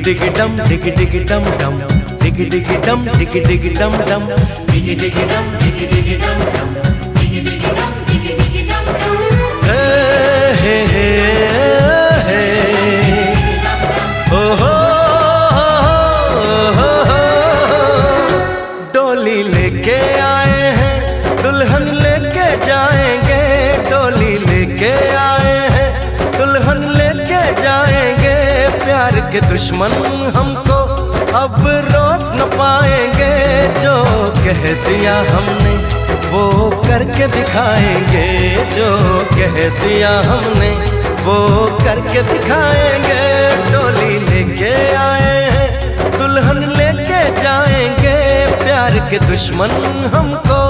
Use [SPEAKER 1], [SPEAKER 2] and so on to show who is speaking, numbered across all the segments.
[SPEAKER 1] डिगी डम डिगी डिगी डम डम डिगी डिगी डम डिगी डिगी डम डम डिगी डिगी डम डिगी डिगी डम डम डिगी डिगी डम डिगी डिगी डम डम हे हे हे ओ हो डोली लेके आए हैं दुल्हन लेके जाएंगे डोली लेके आए हैं दुल्हन लेके जाएंगे प्यार के दुश्मन हमको अब रोक न पाएंगे जो कह दिया हमने वो करके दिखाएंगे जो कह दिया हमने वो करके दिखाएंगे डोली लेके आए हैं दुल्हन लेके जाएंगे प्यार के दुश्मन हमको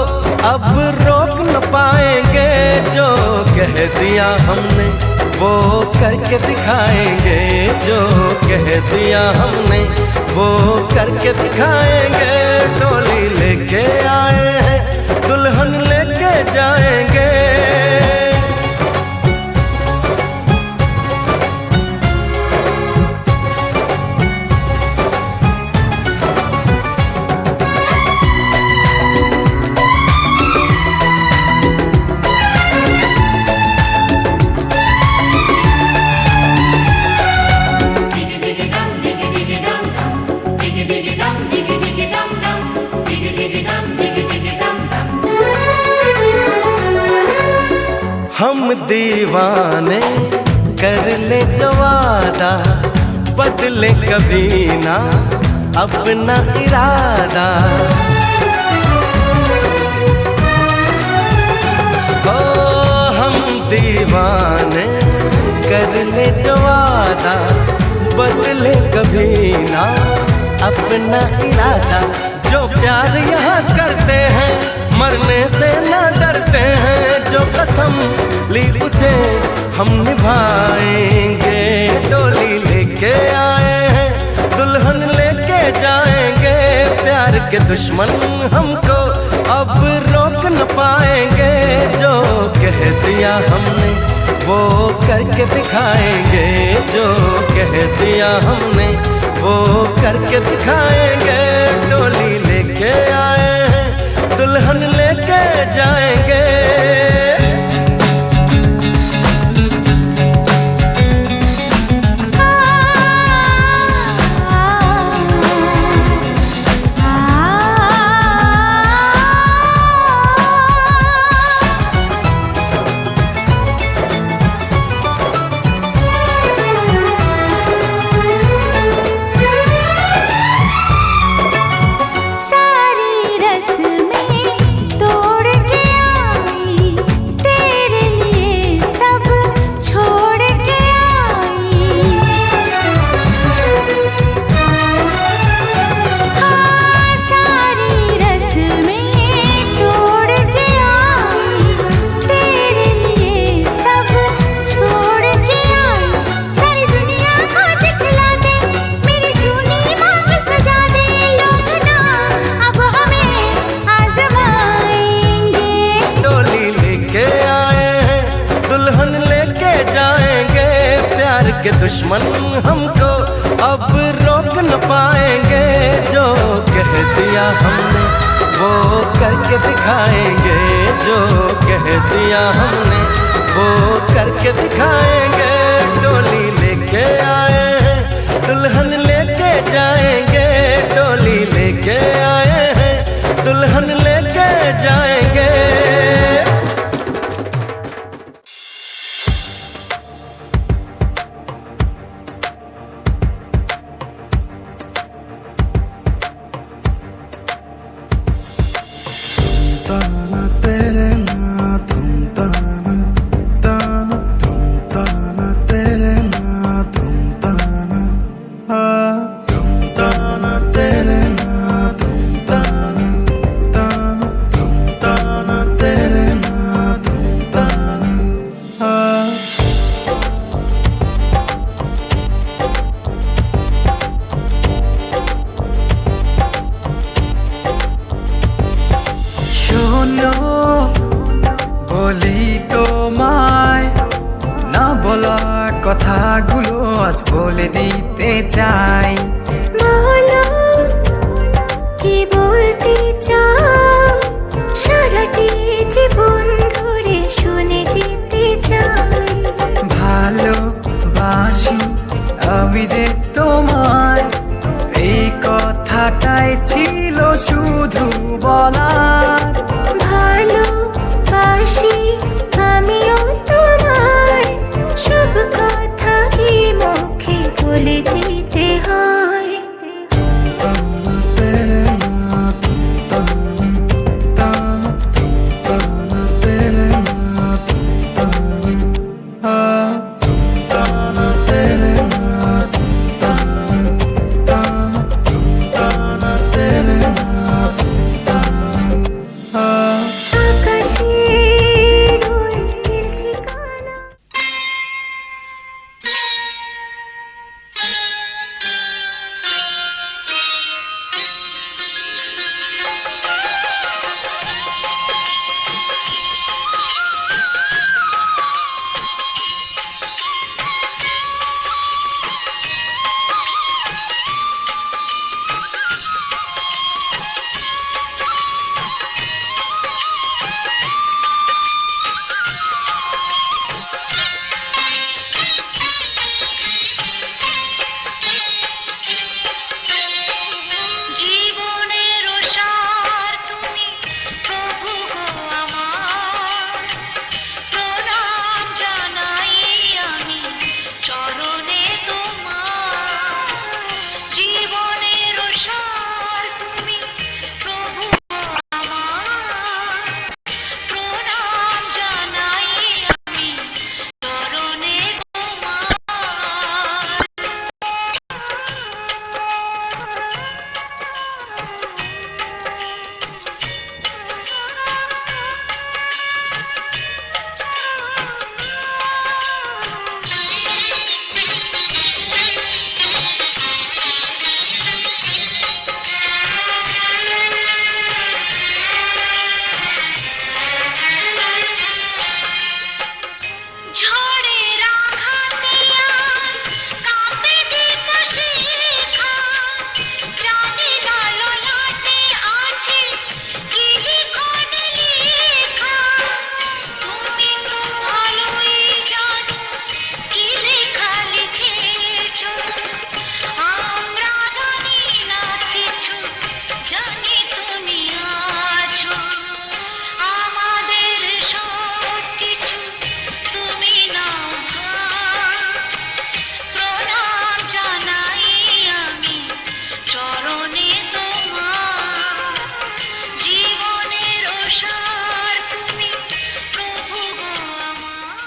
[SPEAKER 1] अब रोक न पाएंगे जो कह दिया हमने वो करके दिखाएंगे जो कह दिया हमने वो करके दिखाएंगे डोली लेके आए हैं दुल्हन लेके जाएंगे हम दीवाने कर ले जो वादा बदले कभी ना अपना इरादा ओ हम दीवाने कर ले जो वादा बदले कभी ना अपना इरादा जो प्यार यहाँ करते हैं मरने से ना डरते हैं जो कसम ली उसे हम निभाएंगे डोली लेके आए हैं दुल्हन लेके जाएंगे प्यार के दुश्मन हमको अब रोक न पाएंगे जो कह दिया हमने वो करके दिखाएंगे जो कह दिया हमने वो करके दिखाएंगे डोली लेके आए हैं दुल्हन लेके जाएंगे के दुश्मन हमको अब रोक न पाएंगे जो कह दिया हमने वो करके दिखाएंगे जो कह दिया हमने वो करके दिखाएंगे डोली लेके आए हैं दुल्हन लेके जाएंगे डोली लेके आए हैं दुल्हन लेके जाएंगे
[SPEAKER 2] बोली तो माय ना बोला কথাগুলো আজ বলে দিতে চাই।
[SPEAKER 3] বলো কি বলতে চাও, সারাটি জীবন ধরে শুনে যেতে চাই।
[SPEAKER 2] ভালোবাসি আমি যে তোমায়, এই কথাটাই ছিল শুধু বলার।
[SPEAKER 3] ভালোবাসি আমিও তোমায়, সব কথা কি মুখে বলে দিতে হয়? আকাশের ওই নীল ঠিকানা। জীবনের সার তুমি প্রভু গো আমার, প্রণাম জানাই আমি চরণে তোমার। জীবনের সার তুমি প্রভু গো আমার, প্রণাম জানাই আমি চরণে তোমার। ঝড়ের আঘাতে আজ কাঁপে দীপ শিখা, জানি না ললাটে আছে কি লিখনে লেখা। তুমি তো ভালোই জানো কি লেখা লিখেছো, আমরা জানি না কিছু, জানি তুমি আছো। আমাদের সব কিছু তুমি নাও ভাগ, প্রণাম জানাই আমি চরণে তোমার। জীবনের সার তুমি প্রভু গো আমার।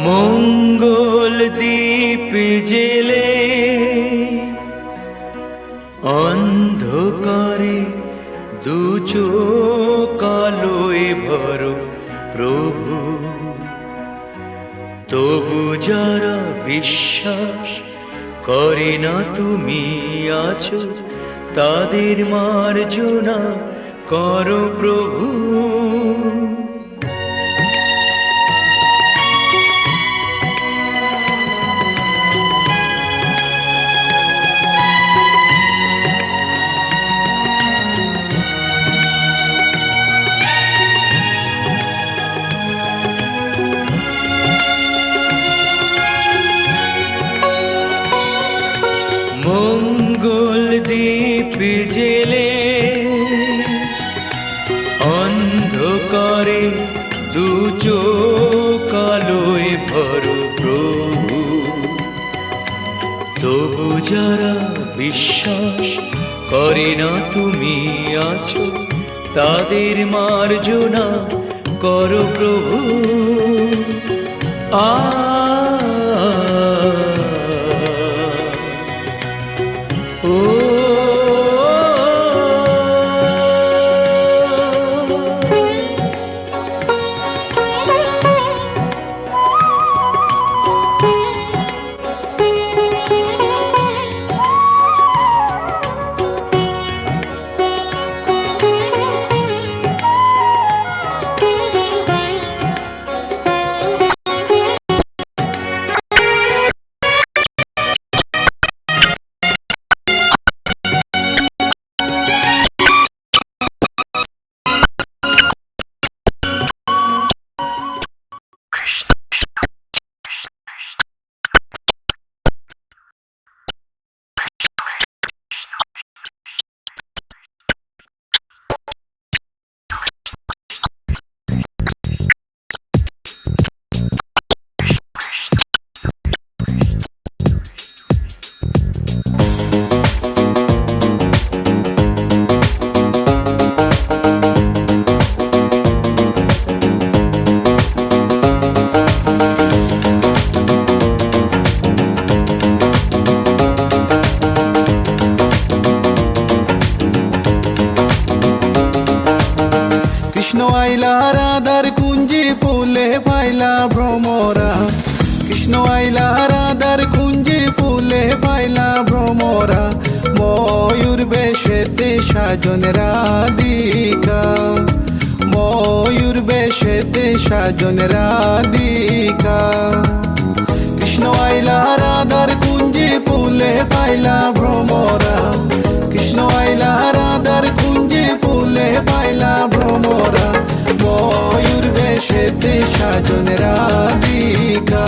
[SPEAKER 1] মঙ্গল দ্বীপ জেলে অন্ধকারে দু চোখ আলোয় ভরো প্রভু, তবু যারা বিশ্বাস করে না তুমি আছো, তাদের মার্জনা করো প্রভু। মঙ্গল দ্বীপ জেলে অন্ধকারে দু চোখ আলোয় ভরো প্রভু, তবু যারা বিশ্বাস করে না তুমি আছো, তাদের মার্জনা করো প্রভু।
[SPEAKER 4] আইলা রাধার কুঞ্জি ফুলে পাইলা ভ্রমরা, কৃষ্ণ আইলা রাধার কুঞ্জি ফুলে পাইলা ভ্রমরা, ময়ূর বেশেতে সাজন রাধিকা, ময়ূর বেশেতে সাজন রাধিকা। কৃষ্ণ আইলা রাধার কুঞ্জি ফুলে পাইলা ভ্রমরা, কৃষ্ণ আইলা রাধার কুঞ্জি ফুলে পাইলা ভ্রমরা, ময়ূর বেশেতে সাজন রাধিকা,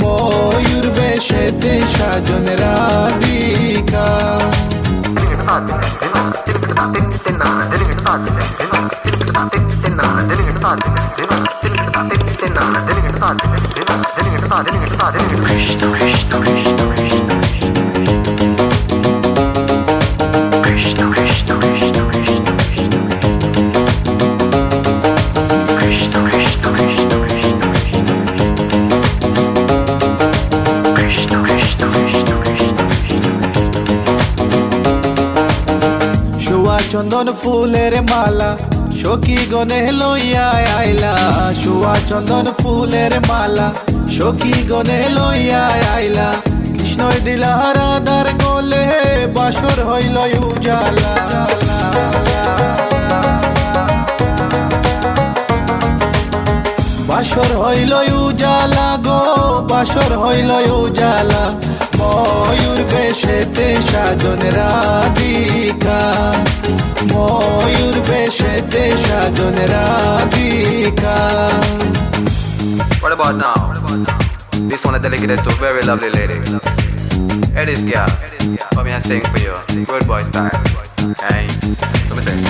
[SPEAKER 4] ময়ূর বেশেতে সাজন রাধিকা। চন্দন ফুলের মালা সখী গনে লইয়া আইলা, সুয়া চন্দন ফুলের মালা সখী গনে লইয়া আইলা, কৃষ্ণই দিলা রাধার গলে বাসর হইল উজালা। বাসর হইল উজালা গো, বাসর হইল উজালা, ময়ূর বেশেতে সাজন রাধিকা, ময়ূর বেশেতে সাজন Radhika.
[SPEAKER 5] What about now? This one is dedicated to a very lovely lady. Hey, this girl, come here and sing for you. Good boy style. Hey, let me sing.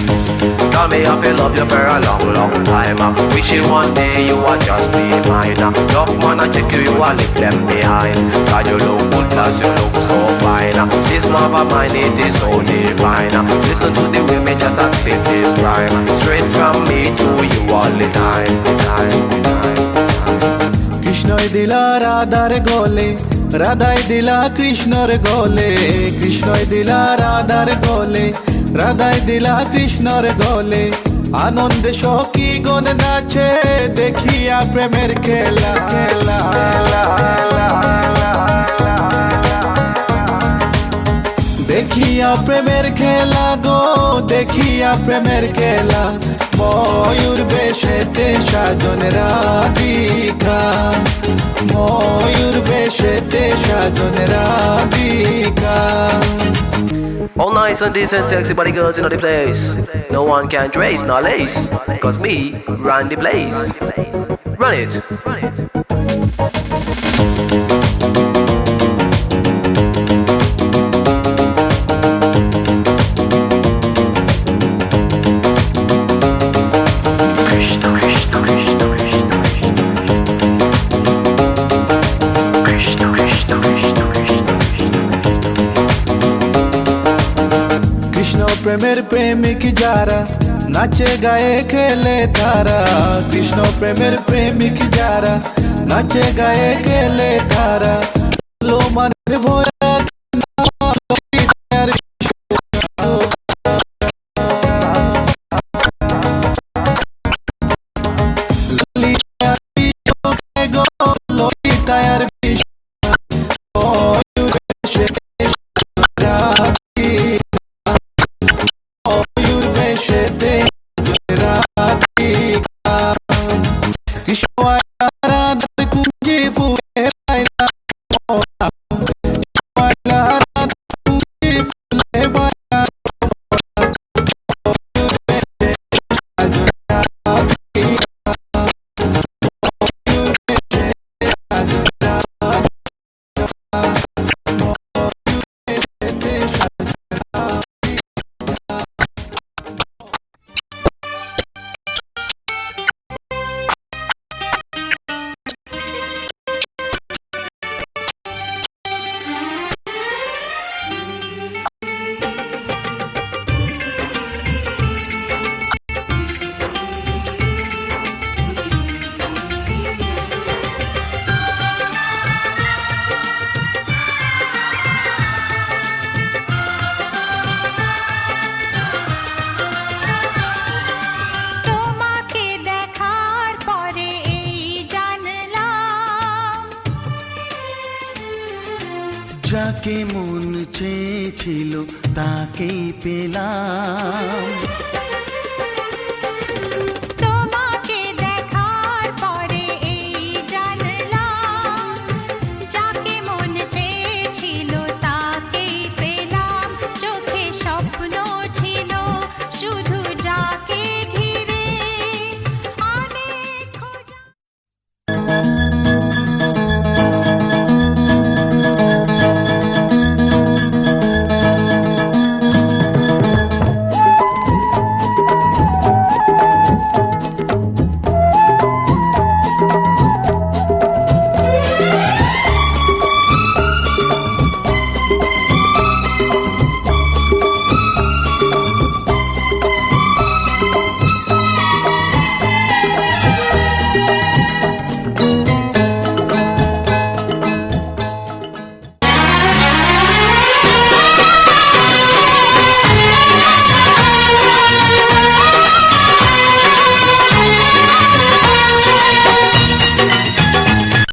[SPEAKER 5] Tell me if you love you for a long, long time. Wishing one day you would just be mine. Love man, I check you, you will leave them behind. God, you look good, plus you look so fine. This love of mine, it is so divine. Listen to the way me just a spit this rhyme. Straight from me to you all the time.
[SPEAKER 4] কৃষ্ণই দিলা রাধার গলে, রাধাই দিলা কৃষ্ণর গলে, কৃষ্ণই দিলা রাধার গলে, রাধাই দিলা কৃষ্ণর গলে, আনন্দে সখী গণ নাচে দেখিয়া প্রেমের খেলা। দেখিয়া প্রেমের খেলা গো, দেখিয়া প্রেমের খেলা, ময়ূর বেশেতে সাজন রাধিকা, ময়ূর বেশেতে সাজন Radhika.
[SPEAKER 5] All nice and decent, sexy body girls in the place. No one can trace nor lace, cause me run the place. Run it.
[SPEAKER 4] প্রেমের প্রেমিক যারা নাচে গায়ে খেলে তারা, কৃষ্ণ প্রেমের প্রেমিক যারা নাচে গায়ে খেলে তারা, লো মানের ভয়া
[SPEAKER 1] যাকে মন চেয়েছিল তাকেই পেলাম।